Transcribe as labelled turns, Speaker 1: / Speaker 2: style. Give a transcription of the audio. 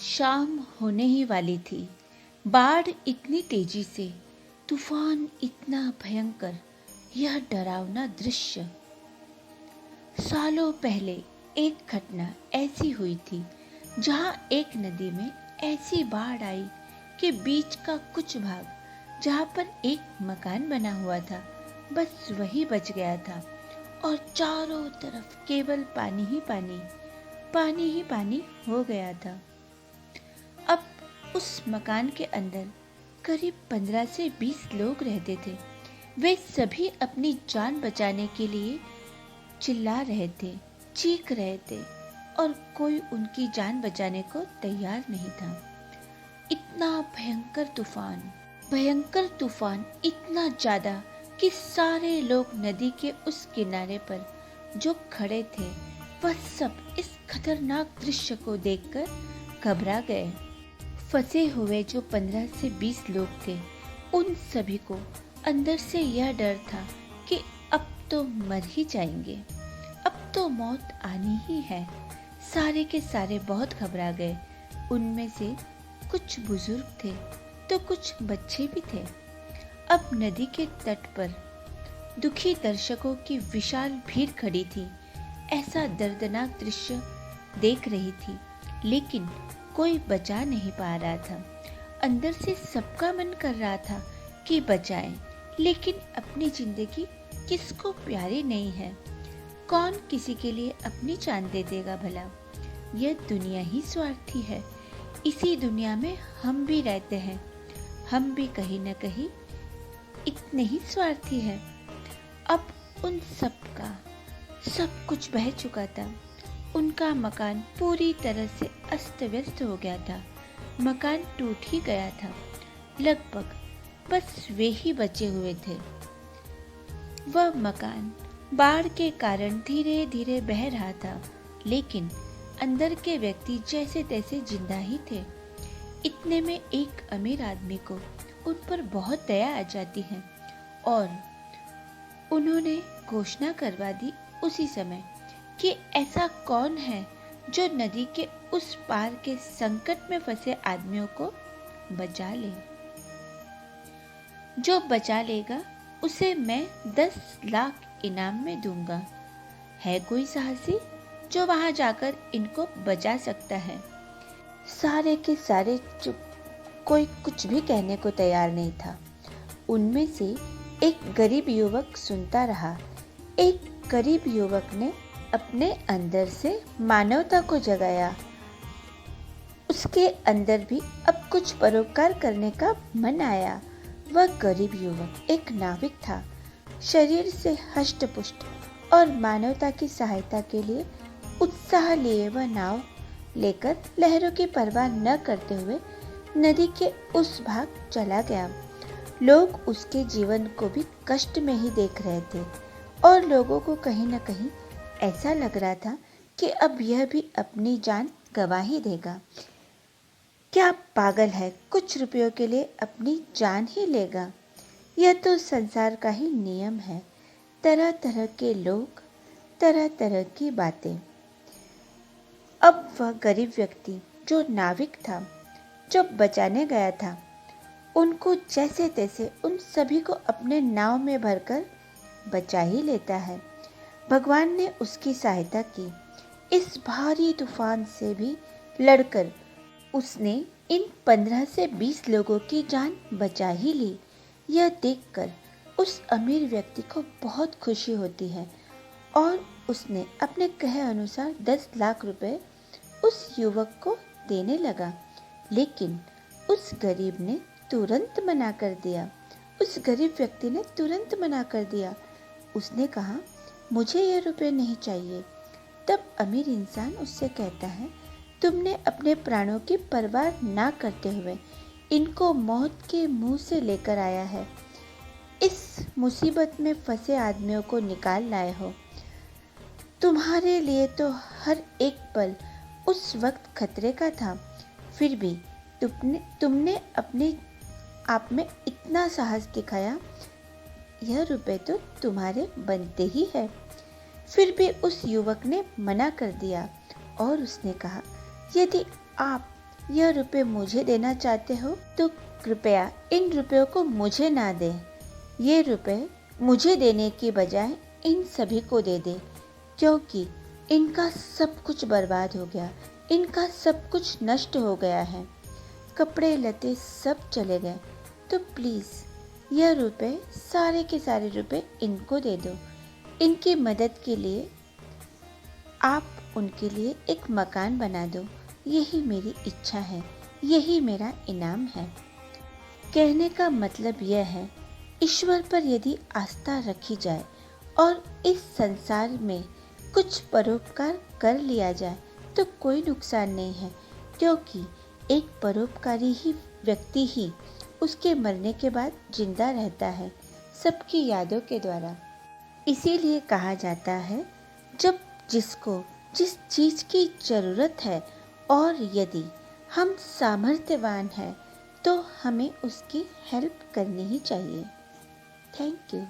Speaker 1: शाम होने ही वाली थी। बाढ़ इतनी तेजी से, तूफान इतना भयंकर, यह डरावना दृश्य। सालों पहले एक घटना ऐसी हुई थी जहां एक नदी में ऐसी बाढ़ आई कि बीच का कुछ भाग, जहां पर एक मकान बना हुआ था, बस वही बच गया था और चारों तरफ केवल पानी ही पानी हो गया था। अब उस मकान के अंदर करीब 15 से 20 लोग रहते थे। वे सभी अपनी जान बचाने के लिए चिल्ला रहे थे, चीख रहे थे और कोई उनकी जान बचाने को तैयार नहीं था। इतना भयंकर तूफान इतना ज्यादा कि सारे लोग नदी के उस किनारे पर जो खड़े थे वह सब इस खतरनाक दृश्य को देखकर घबरा गए। फंसे हुए जो 15 से 20 लोग थे, उन सभी को अंदर से यह डर था कि अब तो मर ही जाएंगे, अब तो मौत आनी ही है। सारे के सारे बहुत घबरा गए। उनमें से कुछ बुजुर्ग थे तो कुछ बच्चे भी थे। अब नदी के तट पर दुखी दर्शकों की विशाल भीड़ खड़ी थी, ऐसा दर्दनाक दृश्य देख रही थी, लेकिन कोई बचा नहीं पा रहा था। अंदर से सबका मन कर रहा था कि बचाएं, लेकिन अपनी जिंदगी किसको प्यारी नहीं है। कौन किसी के लिए अपनी जान दे देगा भला। यह दुनिया ही स्वार्थी है। इसी दुनिया में हम भी रहते हैं। हम भी कहीं न कहीं इतने ही स्वार्थी हैं। अब उन सब का सब कुछ बह चुका था। उनका मकान पूरी तरह से अस्त व्यस्त हो गया था। मकान टूट ही गया था। लगभग बस वे ही बचे हुए थे। वह मकान बाढ़ के कारण धीरे धीरे बह रहा था, लेकिन अंदर के व्यक्ति जैसे तैसे जिंदा ही थे। इतने में एक अमीर आदमी को उन पर बहुत दया आ जाती है और उन्होंने घोषणा करवा दी उसी समय कि ऐसा कौन है जो नदी के उस पार के संकट में फंसे आदमियों को बचा ले। जो बचा लेगा उसे मैं 10 लाख इनाम में दूंगा। है कोई साहसी जो वहां जाकर इनको बचा सकता है? सारे के सारे चुप, कोई कुछ भी कहने को तैयार नहीं था। उनमें से एक गरीब युवक सुनता रहा। एक गरीब युवक ने अपने अंदर से मानवता को जगाया। उसके अंदर भी अब कुछ परोपकार करने का मन आया। वह गरीब युवक एक नाविक था, शरीर से हष्ट-पुष्ट और मानवता की सहायता के लिए उत्साह लिए वह नाव लेकर लहरों की परवाह न करते हुए नदी के उस भाग चला गया। लोग उसके जीवन को भी कष्ट में ही देख रहे थे और लोगों को कहीं न कहीं ऐसा लग रहा था कि अब यह भी अपनी जान गंवा ही देगा। क्या पागल है, कुछ रुपयों के लिए अपनी जान ही लेगा। यह तो संसार का ही नियम है। तरह तरह के लोग, तरह तरह की बातें। अब वह गरीब व्यक्ति जो नाविक था, जो बचाने गया था, उनको जैसे तैसे उन सभी को अपने नाव में भरकर बचा ही लेता है। भगवान ने उसकी सहायता की। इस भारी तूफान से भी लड़कर उसने इन 15 से 20 लोगों की जान बचा ही ली। यह देखकर उस अमीर व्यक्ति को बहुत खुशी होती है और उसने अपने कहे अनुसार 10 लाख रुपए उस युवक को देने लगा, लेकिन उस गरीब ने तुरंत मना कर दिया। उस गरीब व्यक्ति ने तुरंत मना कर दिया। उसने कहा, मुझे ये रुपए नहीं चाहिए। तब अमीर इंसान उससे कहता है, तुमने अपने प्राणों की परवाह ना करते हुए इनको मौत के मुंह से लेकर आया है। इस मुसीबत में फंसे आदमियों को निकाल लाए हो। तुम्हारे लिए तो हर एक पल उस वक्त खतरे का था, फिर भी तुमने अपने आप में इतना साहस दिखाया। यह रुपए तो तुम्हारे बनते ही है। फिर भी उस युवक ने मना कर दिया और उसने कहा, यदि आप यह रुपए मुझे देना चाहते हो तो कृपया इन रुपयों को मुझे ना दे। ये रुपए मुझे देने की बजाय इन सभी को दे दे, क्योंकि इनका सब कुछ बर्बाद हो गया, इनका सब कुछ नष्ट हो गया है, कपड़े लते सब चले गए। तो प्लीज़ यह रुपए, सारे के सारे रुपए इनको दे दो। इनकी मदद के लिए आप उनके लिए एक मकान बना दो। यही मेरी इच्छा है, यही मेरा इनाम है। कहने का मतलब यह है, ईश्वर पर यदि आस्था रखी जाए और इस संसार में कुछ परोपकार कर लिया जाए तो कोई नुकसान नहीं है, क्योंकि एक परोपकारी ही व्यक्ति ही उसके मरने के बाद जिंदा रहता है, सबकी यादों के द्वारा। इसीलिए कहा जाता है, जब जिसको जिस चीज़ की ज़रूरत है और यदि हम सामर्थ्यवान हैं तो हमें उसकी हेल्प करनी ही चाहिए। Thank you.